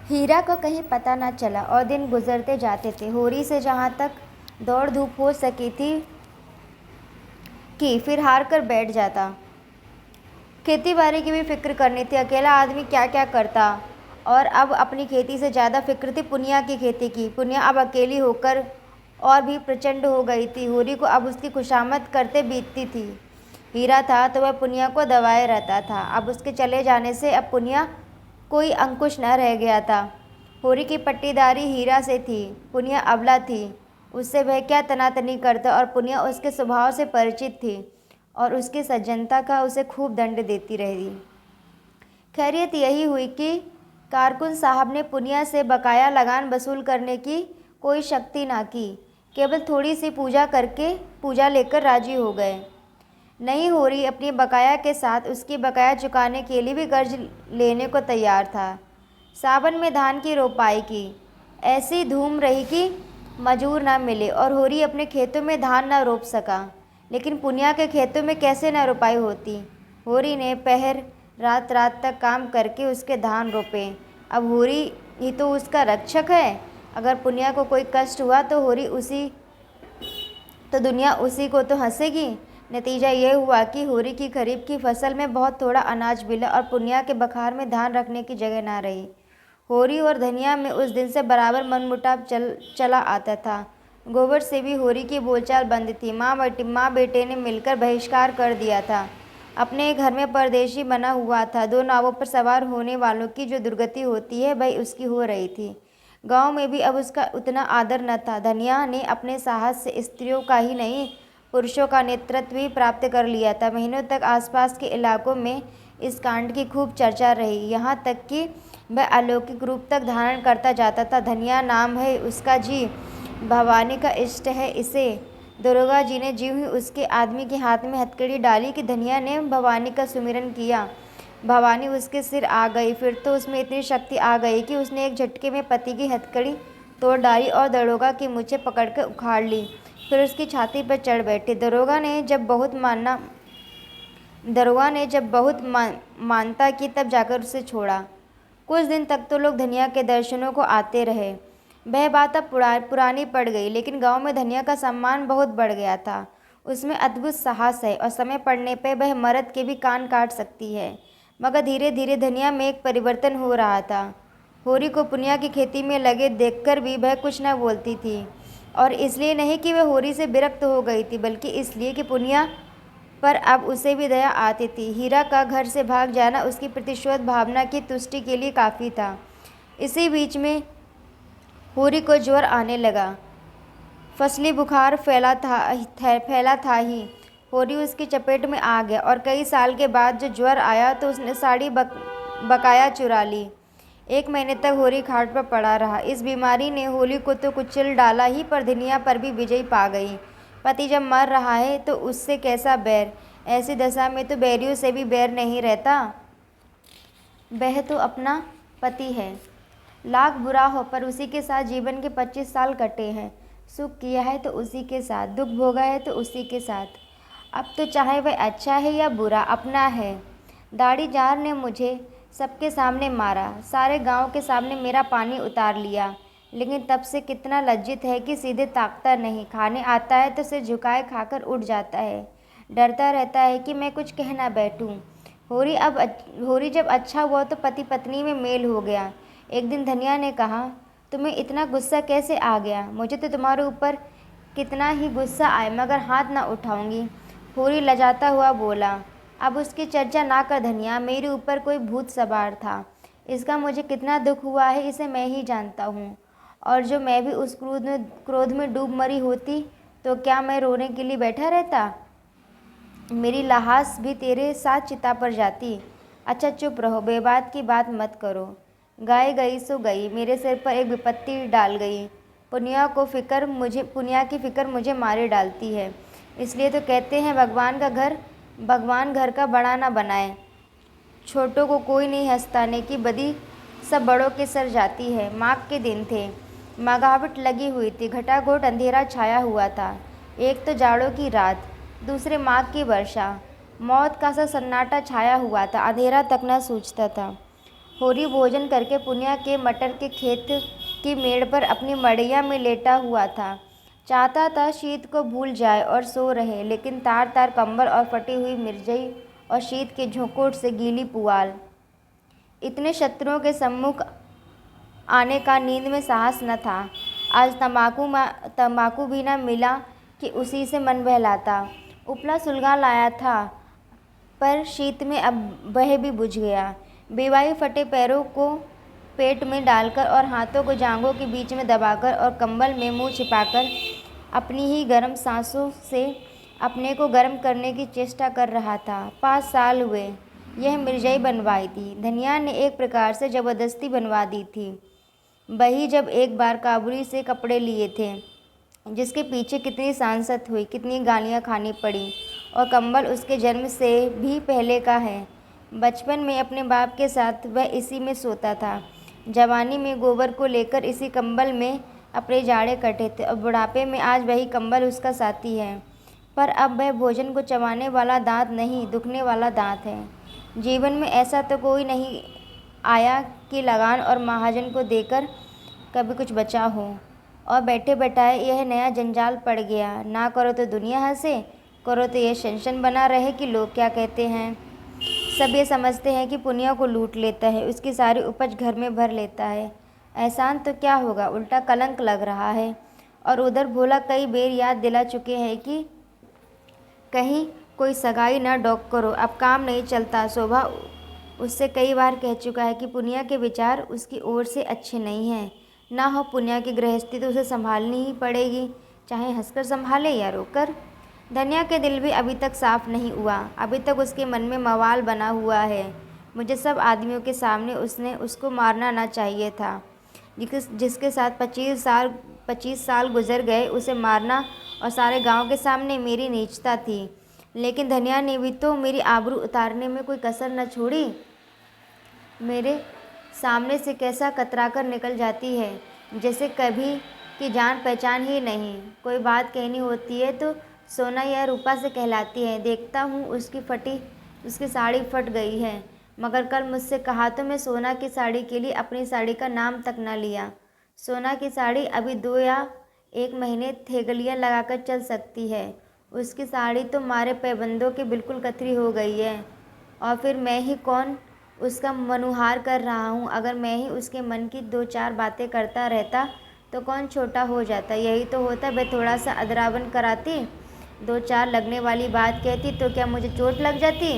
हीरा को कहीं पता न चला और दिन गुजरते जाते थे। होरी से जहाँ तक दौड़ धूप हो सकी थी कि फिर हार कर बैठ जाता। खेती बाड़ी की भी फिक्र करनी थी। अकेला आदमी क्या क्या करता। और अब अपनी खेती से ज़्यादा फिक्र थी पुनिया की खेती की। पुनिया अब अकेली होकर और भी प्रचंड हो गई थी। होरी को अब उसकी खुशामद करते बीतती थी। हीरा था तो वह पुनिया को दबाए रहता था। अब उसके चले जाने से अब पुनिया कोई अंकुश न रह गया था। होरी की पट्टीदारी हीरा से थी। पुनिया अबला थी। उससे वह क्या तनातनी करता और पुनिया उसके स्वभाव से परिचित थी और उसकी सज्जनता का उसे खूब दंड देती रही। खैरियत यही हुई कि कारकुन साहब ने पुनिया से बकाया लगान वसूल करने की कोई शक्ति ना की। केवल थोड़ी सी पूजा लेकर राजी हो गए। नहीं, होरी अपनी बकाया के साथ उसकी बकाया चुकाने के लिए भी कर्ज लेने को तैयार था। सावन में धान की रोपाई की ऐसी धूम रही कि मजूर न मिले और होरी अपने खेतों में धान न रोप सका। लेकिन पुनिया के खेतों में कैसे न रोपाई होती। होरी ने पहर रात रात तक काम करके उसके धान रोपे। अब होरी ही तो उसका रक्षक है। अगर पुनिया को कोई कष्ट हुआ तो दुनिया उसी को तो हंसेगी। नतीजा यह हुआ कि होरी की खरीफ की फसल में बहुत थोड़ा अनाज मिला और पुनिया के बखार में धान रखने की जगह ना रही। होरी और धनिया में उस दिन से बराबर मनमुटाव चला आता था। गोबर से भी होरी की बोलचाल बंद थी। माँ बेटे ने मिलकर बहिष्कार कर दिया था। अपने घर में परदेशी बना हुआ था। दो नावों पर सवार होने वालों की जो दुर्गति होती है वही उसकी हो रही थी। गांव में भी अब उसका उतना आदर न था। धनिया ने अपने साहस से स्त्रियों का ही नहीं पुरुषों का नेतृत्व भी प्राप्त कर लिया था। महीनों तक आसपास के इलाकों में इस कांड की खूब चर्चा रही। यहाँ तक कि वह अलौकिक रूप तक धारण करता जाता था। धनिया नाम है उसका जी, भवानी का इष्ट है इसे। दरोगा जी ने ज्यों ही उसके आदमी के हाथ में हथकड़ी डाली कि धनिया ने भवानी का सुमिरन किया, भवानी उसके सिर आ गई। फिर तो उसमें इतनी शक्ति आ गई कि उसने एक झटके में पति की हथकड़ी तोड़ डाली और दरोगा की मूंछें पकड़कर उखाड़ ली। फिर उसकी छाती पर चढ़ बैठी। दरोगा ने जब बहुत मानता की तब जाकर उसे छोड़ा। कुछ दिन तक तो लोग धनिया के दर्शनों को आते रहे। वह बात अब पुरानी पड़ गई, लेकिन गांव में धनिया का सम्मान बहुत बढ़ गया था। उसमें अद्भुत साहस है और समय पड़ने पर वह मर्द के भी कान काट सकती है। मगर धीरे धीरे धनिया में एक परिवर्तन हो रहा था। होरी को पुनिया की खेती में लगे देखकर भी वह कुछ न बोलती थी। और इसलिए नहीं कि वह होरी से विरक्त हो गई थी, बल्कि इसलिए कि पुनिया पर अब उसे भी दया आती थी। हीरा का घर से भाग जाना उसकी प्रतिशोध भावना की तुष्टि के लिए काफ़ी था। इसी बीच में होरी को ज्वर आने लगा। फसली बुखार फैला था ही। होरी उसकी चपेट में आ गया और कई साल के बाद जो ज्वर आया तो उसने साड़ी बकाया चुरा ली। 1 महीने तक होरी खाट पर पड़ा रहा। इस बीमारी ने होली को तो कुचल डाला ही, पर धनिया पर भी विजय पा गई। पति जब मर रहा है तो उससे कैसा बैर। ऐसी दशा में तो बैरियों से भी बैर नहीं रहता। वह तो अपना पति है। लाख बुरा हो पर उसी के साथ जीवन के 25 साल कटे हैं। सुख किया है तो उसी के साथ, दुख भोगा है तो उसी के साथ। अब तो चाहे वह अच्छा है या बुरा, अपना है। दाढ़ी जार ने मुझे सबके सामने मारा, सारे गांव के सामने मेरा पानी उतार लिया, लेकिन तब से कितना लज्जित है कि सीधे ताकता नहीं। खाने आता है तो सिर झुकाए खाकर उठ जाता है। डरता रहता है कि मैं कुछ कह ना बैठूं। होरी जब अच्छा हुआ तो पति पत्नी में मेल हो गया। एक दिन धनिया ने कहा, तुम्हें इतना गुस्सा कैसे आ गया। मुझे तो तुम्हारे ऊपर कितना ही गुस्सा आए, मगर हाथ ना उठाऊंगी। होरी लजाता हुआ बोला, अब उसकी चर्चा ना कर धनिया, मेरे ऊपर कोई भूत सवार था। इसका मुझे कितना दुख हुआ है इसे मैं ही जानता हूँ। और जो मैं भी उस क्रोध में डूब मरी होती तो क्या मैं रोने के लिए बैठा रहता। मेरी लाश भी तेरे साथ चिता पर जाती। अच्छा चुप रहो, बेबात की बात मत करो। गाय गई सो गई, मेरे सिर पर एक विपत्ति डाल गई। पुनिया की फिक्र मुझे मारे डालती है। इसलिए तो कहते हैं भगवान घर का बड़ा ना बनाए। छोटों को कोई नहीं हंसता, नेकी बदी सब बड़ों के सर जाती है। माघ के दिन थे। माघावट लगी हुई थी। घटाघोट अंधेरा छाया हुआ था। एक तो जाड़ों की रात, दूसरे माघ की वर्षा। मौत का सा सन्नाटा छाया हुआ था। अंधेरा तक न सूझता था। होरी भोजन करके पुनिया के मटर के खेत की मेड़ पर अपनी मड़ैया में लेटा हुआ था। चाहता था शीत को भूल जाए और सो रहे, लेकिन तार तार कंबल और फटी हुई मिर्जई और शीत के झोंकोट से गीली पुआल, इतने शत्रुओं के सम्मुख आने का नींद में साहस न था। आज तम्बाकू भी न मिला कि उसी से मन बहलाता। उपला सुलगा लाया था, पर शीत में अब वह भी बुझ गया। बेवाई फटे पैरों को पेट में डालकर और हाथों को जांघों के बीच में दबाकर और कंबल में मुंह छिपाकर अपनी ही गर्म सांसों से अपने को गर्म करने की चेष्टा कर रहा था। 5 साल हुए यह मिर्जाई बनवाई थी। धनिया ने एक प्रकार से ज़बरदस्ती बनवा दी थी। वही जब एक बार काबुली से कपड़े लिए थे, जिसके पीछे कितनी सांसत हुई, कितनी गालियाँ खानी पड़ी, और कंबल उसके जन्म से भी पहले का है। बचपन में अपने बाप के साथ वह इसी में सोता था। जवानी में गोबर को लेकर इसी कंबल में अपने जाड़े कटे थे, और बुढ़ापे में आज वही कंबल उसका साथी है। पर अब वह भोजन को चबाने वाला दांत नहीं, दुखने वाला दांत है। जीवन में ऐसा तो कोई नहीं आया कि लगान और महाजन को देकर कभी कुछ बचा हो, और बैठे बैठाए यह नया जंजाल पड़ गया। ना करो तो दुनिया हंसे, करो तो यह शनशन बना रहे कि लोग क्या कहते हैं। सब ये समझते हैं कि पुनिया को लूट लेता है, उसकी सारी उपज घर में भर लेता है। एहसान तो क्या होगा, उल्टा कलंक लग रहा है। और उधर भोला कई बेर याद दिला चुके हैं कि कहीं कोई सगाई ना डॉक करो, अब काम नहीं चलता। शोभा उससे कई बार कह चुका है कि पुनिया के विचार उसकी ओर से अच्छे नहीं हैं। ना हो पुनिया की गृहस्थी तो उसे संभालनी ही पड़ेगी, चाहे हंसकर संभाले या रोकर। धनिया के दिल भी अभी तक साफ नहीं हुआ। अभी तक उसके मन में मवाल बना हुआ है। मुझे सब आदमियों के सामने उसको मारना ना चाहिए था। जिसके साथ 25 साल गुजर गए, उसे मारना और सारे गांव के सामने मेरी नीचता थी। लेकिन धनिया ने भी तो मेरी आबरू उतारने में कोई कसर न छोड़ी। मेरे सामने से कैसा कतरा कर निकल जाती है, जैसे कभी की जान पहचान ही नहीं। कोई बात कहनी होती है तो सोना या रूपा से कहलाती है। देखता हूँ उसकी साड़ी फट गई है, मगर कल मुझसे कहा तो मैं सोना की साड़ी के लिए अपनी साड़ी का नाम तक न लिया। सोना की साड़ी अभी 2 या 1 महीने थेगलियाँ लगाकर चल सकती है। उसकी साड़ी तो मारे पैबंदों के बिल्कुल कतरी हो गई है। और फिर मैं ही कौन उसका मनुहार कर रहा हूँ। अगर मैं ही उसके मन की 2-4 बातें करता रहता तो कौन छोटा हो जाता। यही तो होता, मैं थोड़ा सा अदरावन कराती, 2-4 लगने वाली बात कहती तो क्या मुझे चोट लग जाती।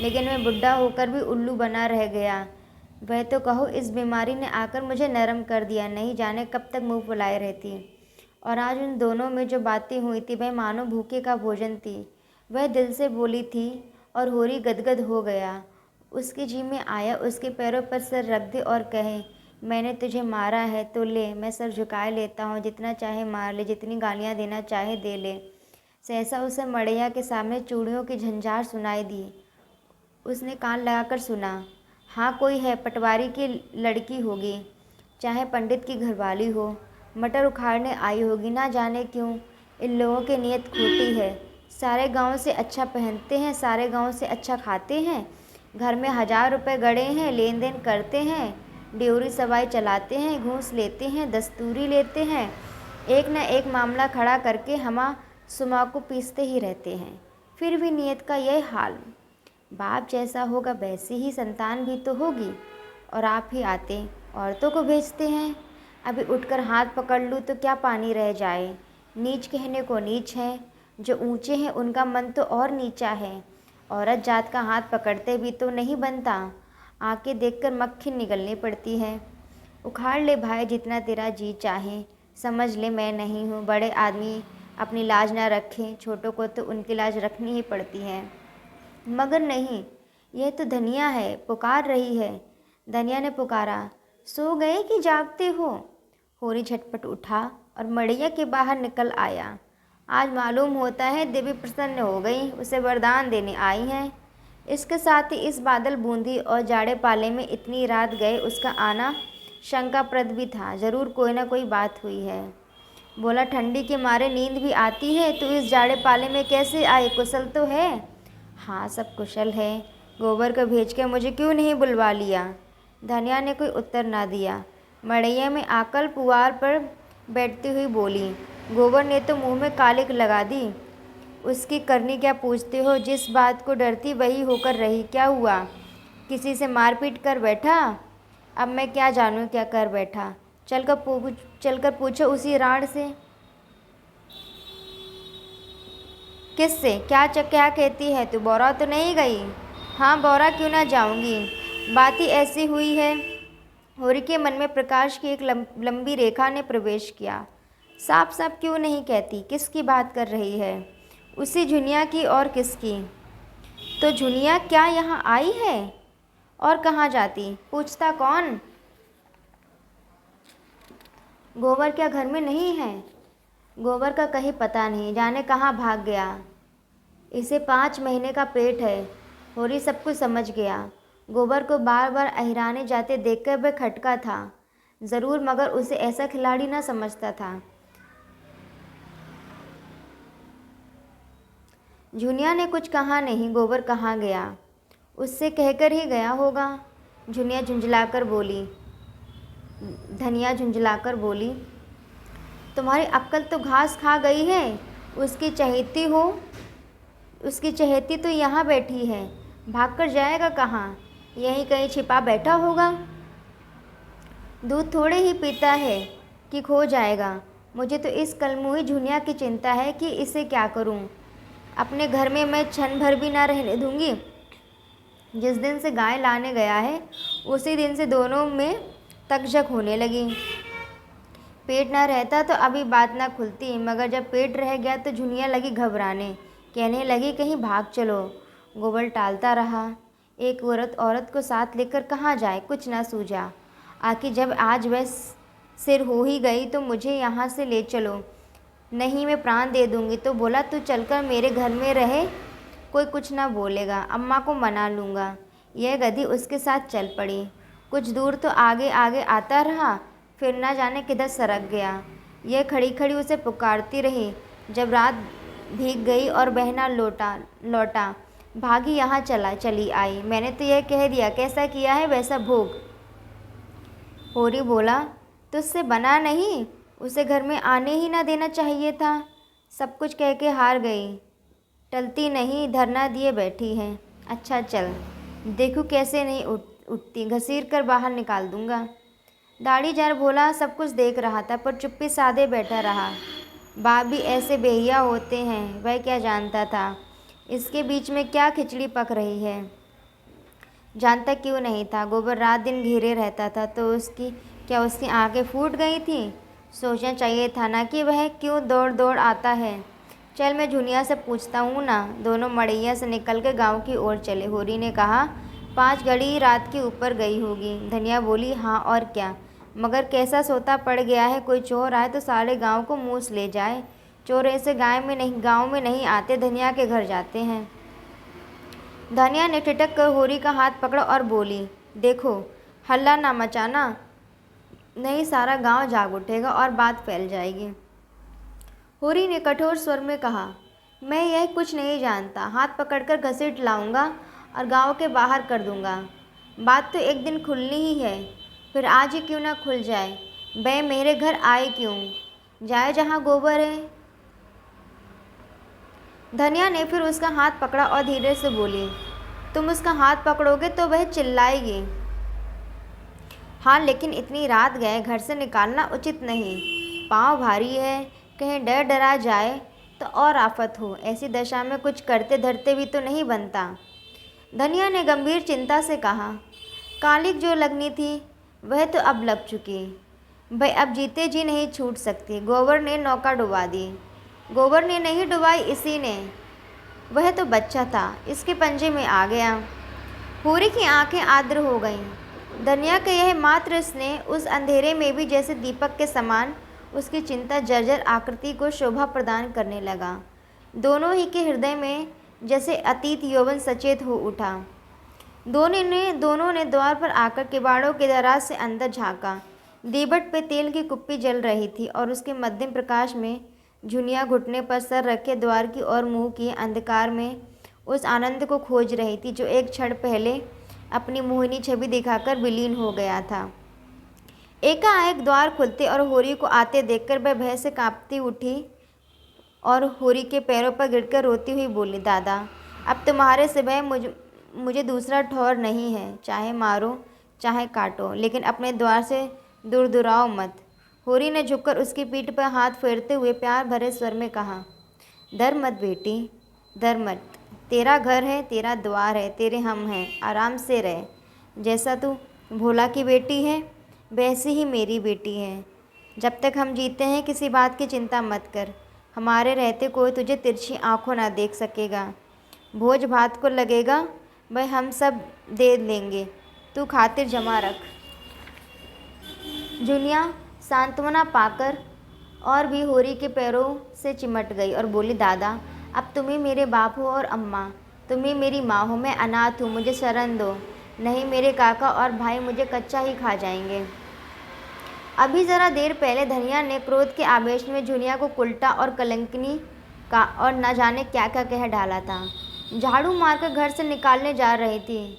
लेकिन मैं बुढ़ा होकर भी उल्लू बना रह गया। वह तो कहो, इस बीमारी ने आकर मुझे नरम कर दिया, नहीं जाने कब तक मुंह फुलाए रहती। और आज उन दोनों में जो बातें हुई थी वह मानो भूखे का भोजन थी। वह दिल से बोली थी और होरी गदगद हो गया। उसके जी में आया उसके पैरों पर सर रख दे और कहे, मैंने तुझे मारा है तो ले, मैं सर झुकाए लेता हूँ, जितना चाहे मार ले, जितनी गालियाँ देना चाहे दे ले। सहसा उसे मड़ैया के सामने चूड़ियों की झंझार सुनाई दी। उसने कान लगाकर सुना। हाँ, कोई है, पटवारी की लड़की होगी, चाहे पंडित की घरवाली हो, मटर उखाड़ने आई होगी। ना जाने क्यों इन लोगों की नीयत खोटी है। सारे गांव से अच्छा पहनते हैं, सारे गांव से अच्छा खाते हैं, घर में 1000 रुपये गड़े हैं, लेन देन करते हैं, ड्योरी सवाई चलाते हैं, घूस लेते हैं, दस्तूरी लेते हैं, एक न एक मामला खड़ा करके हमा सुमा को पीसते ही रहते हैं। फिर भी नीयत का यह हाल। बाप जैसा होगा वैसी ही संतान भी तो होगी। और आप ही आते औरतों को भेजते हैं। अभी उठकर हाथ पकड़ लूँ तो क्या पानी रह जाए। नीच कहने को नीच है, जो ऊंचे हैं उनका मन तो और नीचा है। औरत जात का हाथ पकड़ते भी तो नहीं बनता, आके देखकर मक्खी निगलनी पड़ती है। उखाड़ ले भाई जितना तेरा जी चाहे, समझ ले मैं नहीं हूँ। बड़े आदमी अपनी लाज ना रखें, छोटों को तो उनकी लाज रखनी ही पड़ती है। मगर नहीं, यह तो धनिया है, पुकार रही है। धनिया ने पुकारा, सो गए कि जागते हो। होरी झटपट उठा और मड़ैया के बाहर निकल आया। आज मालूम होता है देवी प्रसन्न हो गई, उसे वरदान देने आई हैं। इसके साथ ही इस बादल बूंदी और जाड़े पाले में इतनी रात गए उसका आना शंकाप्रद भी था। जरूर कोई ना कोई बात हुई है। बोला, ठंडी के मारे नींद भी आती है तो इस जाड़े पाले में कैसे आए, कुशल तो है। हाँ, सब कुशल है। गोबर को भेज के मुझे क्यों नहीं बुलवा लिया। धनिया ने कोई उत्तर ना दिया। मड़ैया में आकर पुआल पर बैठती हुई बोली, गोबर ने तो मुंह में कालिक लगा दी। उसकी करनी क्या पूछते हो? जिस बात को डरती वही होकर रही। क्या हुआ? किसी से मारपीट कर बैठा? अब मैं क्या जानूं क्या कर बैठा। चलकर पूछो उसी राण से। किससे? क्या कहती है तू? बौरा तो नहीं गई? हाँ, बौरा क्यों ना जाऊंगी। बात ही ऐसी हुई है। होरी के मन में प्रकाश की एक लंबी रेखा ने प्रवेश किया। साफ साफ क्यों नहीं कहती? किसकी बात कर रही है? उसी झुनिया की। और किसकी? तो झुनिया क्या यहाँ आई है? और कहाँ जाती? पूछता कौन? गोबर क्या घर में नहीं है? गोबर का कहीं पता नहीं, जाने कहाँ भाग गया। इसे 5 महीने का पेट है। होरी सब कुछ समझ गया। गोबर को बार बार अहिराने जाते देखकर वह खटका था ज़रूर, मगर उसे ऐसा खिलाड़ी न समझता था। झुनिया ने कुछ कहा नहीं। गोबर कहाँ गया? उससे कहकर ही गया होगा। धनिया झुंझलाकर बोली, तुम्हारी अक्ल तो घास खा गई है। उसकी चहेती तो यहाँ बैठी है। भागकर जाएगा कहाँ? यहीं कहीं छिपा बैठा होगा। दूध थोड़े ही पीता है कि खो जाएगा। मुझे तो इस कलमुही झुनिया की चिंता है कि इसे क्या करूं। अपने घर में मैं क्षण भर भी ना रहने दूंगी। जिस दिन से गाय लाने गया है उसी दिन से दोनों में तकझक होने लगी। पेट ना रहता तो अभी बात ना खुलती, मगर जब पेट रह गया तो झुनिया लगी घबराने। कहने लगी कहीं भाग चलो। गोबर टालता रहा। एक औरत को साथ लेकर कहाँ जाए, कुछ ना सूझा। आखिर जब आज वह सिर हो ही गई तो मुझे यहाँ से ले चलो, नहीं मैं प्राण दे दूँगी। तो बोला तू चलकर मेरे घर में रहे, कोई कुछ ना बोलेगा, अम्मा को मना लूँगा। यह गधी उसके साथ चल पड़ी। कुछ दूर तो आगे आगे आता रहा, फिर ना जाने किधर सरक गया। यह खड़ी खड़ी उसे पुकारती रही। जब रात भीग गई और बहना लौटा भागी यहाँ चली आई। मैंने तो यह कह दिया, कैसा किया है वैसा भोग। होरी बोला, तुझसे बना नहीं, उसे घर में आने ही ना देना चाहिए था। सब कुछ कह के हार गई, टलती नहीं, धरना दिए बैठी है। अच्छा चल, देखूँ कैसे नहीं उठती, घसीर कर बाहर निकाल दूंगा। दाढ़ी जार भोला सब कुछ देख रहा था पर चुप्पी साधे बैठा रहा। बाप भी ऐसे बेहिया होते हैं, वह क्या जानता था इसके बीच में क्या खिचड़ी पक रही है। जानता क्यों नहीं था। गोबर रात दिन घेरे रहता था तो उसकी आंखें फूट गई थी। सोचना चाहिए था ना कि वह क्यों दौड़ दौड़ आता है। चल मैं झुनिया से पूछता हूँ ना। दोनों मड़ैया से निकल के गाँव की ओर चले। होरी ने कहा, 5 घड़ी रात के ऊपर गई होगी। धनिया बोली, हाँ और क्या, मगर कैसा सोता पड़ गया है। कोई चोर आए तो सारे गांव को मूस ले जाए। चोर ऐसे गांव में नहीं आते, धनिया के घर जाते हैं। धनिया ने ठिठक कर होरी का हाथ पकड़ा और बोली, देखो हल्ला ना मचाना, नहीं सारा गांव जाग उठेगा और बात फैल जाएगी। होरी ने कठोर स्वर में कहा, मैं यह कुछ नहीं जानता। हाथ पकड़कर घसीट लाऊंगा और गांव के बाहर कर दूंगा। बात तो एक दिन खुलनी ही है, फिर आज ही क्यों ना खुल जाए। बे मेरे घर आए क्यों? जाए जहाँ गोबर है। धनिया ने फिर उसका हाथ पकड़ा और धीरे से बोली, तुम उसका हाथ पकड़ोगे तो वह चिल्लाएगी। हाँ, लेकिन इतनी रात गए, घर से निकालना उचित नहीं। पाँव भारी है, कहीं डर डरा जाए तो और आफत हो। ऐसी दशा में कुछ करते धरते भी तो नहीं बनता। धनिया ने गंभीर चिंता से कहा, कालिक जो लगनी थी वह तो अब लग चुकी। भाई अब जीते जी नहीं छूट सकती। गोबर ने नौका डुबा दी। गोबर ने नहीं डुबाई, इसी ने। वह तो बच्चा था, इसके पंजे में आ गया। होरी की आंखें आर्द्र हो गईं। धनिया का यह मात्र स्नेह उस अंधेरे में भी जैसे दीपक के समान उसकी चिंता जर्जर आकृति को शोभा प्रदान करने लगा। दोनों ही के हृदय में जैसे अतीत यौवन सचेत हो उठा। दोनों ने द्वार पर आकर किवाड़ों के दराज से अंदर झाँका। दीवट पे तेल की कुप्पी जल रही थी और उसके मध्यम प्रकाश में झुनिया घुटने पर सर रखे द्वार की ओर मुँह किए अंधकार में उस आनंद को खोज रही थी जो एक क्षण पहले अपनी मोहिनी छवि दिखाकर विलीन हो गया था। एकाएक द्वार खुलते और होरी को आते देखकर वह भय से कांपती उठी और होरी के पैरों पर गिरकर रोती हुई बोली, दादा, अब तुम्हारे सिवाय मुझे दूसरा ठौर नहीं है। चाहे मारो चाहे काटो, लेकिन अपने द्वार से दूर दुराओ मत। होरी ने झुककर उसकी पीठ पर हाथ फेरते हुए प्यार भरे स्वर में कहा, डर मत बेटी, डर मत। तेरा घर है, तेरा द्वार है, तेरे हम हैं, आराम से रह। जैसा तू भोला की बेटी है वैसी ही मेरी बेटी है। जब तक हम जीते हैं किसी बात की चिंता मत कर। हमारे रहते कोई तुझे तिरछी आंखों ना देख सकेगा। भोज भात को लगेगा वह हम सब दे लेंगे, तू खातिर जमा रख। जुनिया सांत्वना पाकर और भी होरी के पैरों से चिमट गई और बोली, दादा, अब तुम ही मेरे बाप हो और अम्मा, तुम ही मेरी माँ हो। मैं अनाथ हूँ, मुझे शरण दो, नहीं मेरे काका और भाई मुझे कच्चा ही खा जाएंगे। अभी ज़रा देर पहले धनिया ने क्रोध के आवेश में जुनिया को उल्टा और कलंकिनी का और न जाने क्या क्या कह डाला था। झाड़ू मारकर घर से निकालने जा रही थी।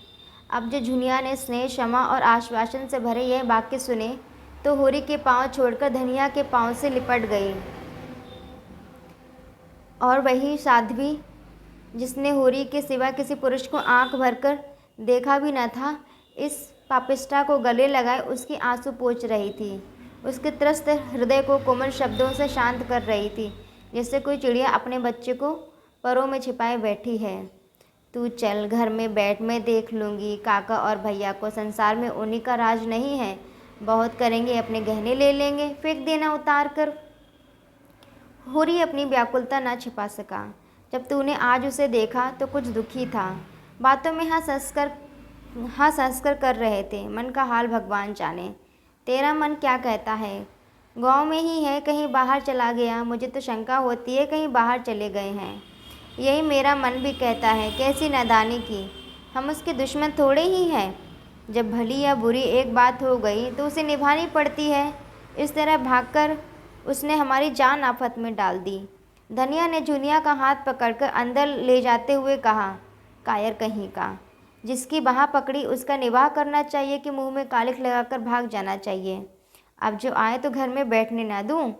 अब जो जुनिया ने स्नेह, क्षमा और आश्वासन से भरे यह वाक्य सुने तो होरी के पांव छोड़कर धनिया के पांव से लिपट गई। और वही साध्वी जिसने होरी के सिवा किसी पुरुष को आंख भरकर देखा भी न था, इस पापिष्ठा को गले लगाए उसकी आंसू पोंछ रही थी। उसके त्रस्त हृदय को कोमल शब्दों से शांत कर रही थी, जैसे कोई चिड़िया अपने बच्चे को परों में छिपाए बैठी है। तू चल घर में बैठ, मैं देख लूँगी काका और भैया को। संसार में उन्हीं का राज नहीं है, बहुत करेंगे, अपने गहने ले लेंगे, फेंक देना उतार कर। होरी अपनी व्याकुलता न छिपा सका। जब तूने आज उसे देखा तो कुछ दुखी था। बातों में हंस हंसकर कर रहे थे। मन का हाल भगवान जाने। तेरा मन क्या कहता है? गांव में ही है, कहीं बाहर चला गया? मुझे तो शंका होती है कहीं बाहर चले गए हैं। यही मेरा मन भी कहता है। कैसी नादानी की, हम उसके दुश्मन थोड़े ही हैं। जब भली या बुरी एक बात हो गई तो उसे निभानी पड़ती है। इस तरह भागकर उसने हमारी जान आफत में डाल दी। धनिया ने जुनिया का हाथ पकड़कर अंदर ले जाते हुए कहा, कायर कहीं का, जिसकी बाह पकड़ी उसका निवाह करना चाहिए कि मुंह में कालिख लगाकर भाग जाना चाहिए। अब जो आए तो घर में बैठने ना दूं।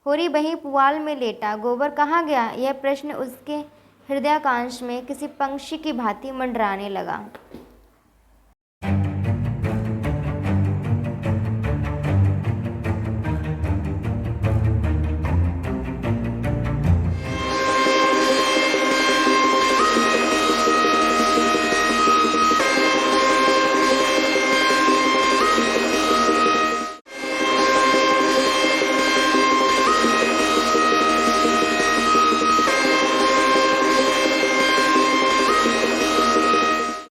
होरी वहीं पुआल में लेटा गोबर कहाँ गया, यह प्रश्न उसके हृदयाकांश में किसी पंक्षी की भांति मंडराने लगा।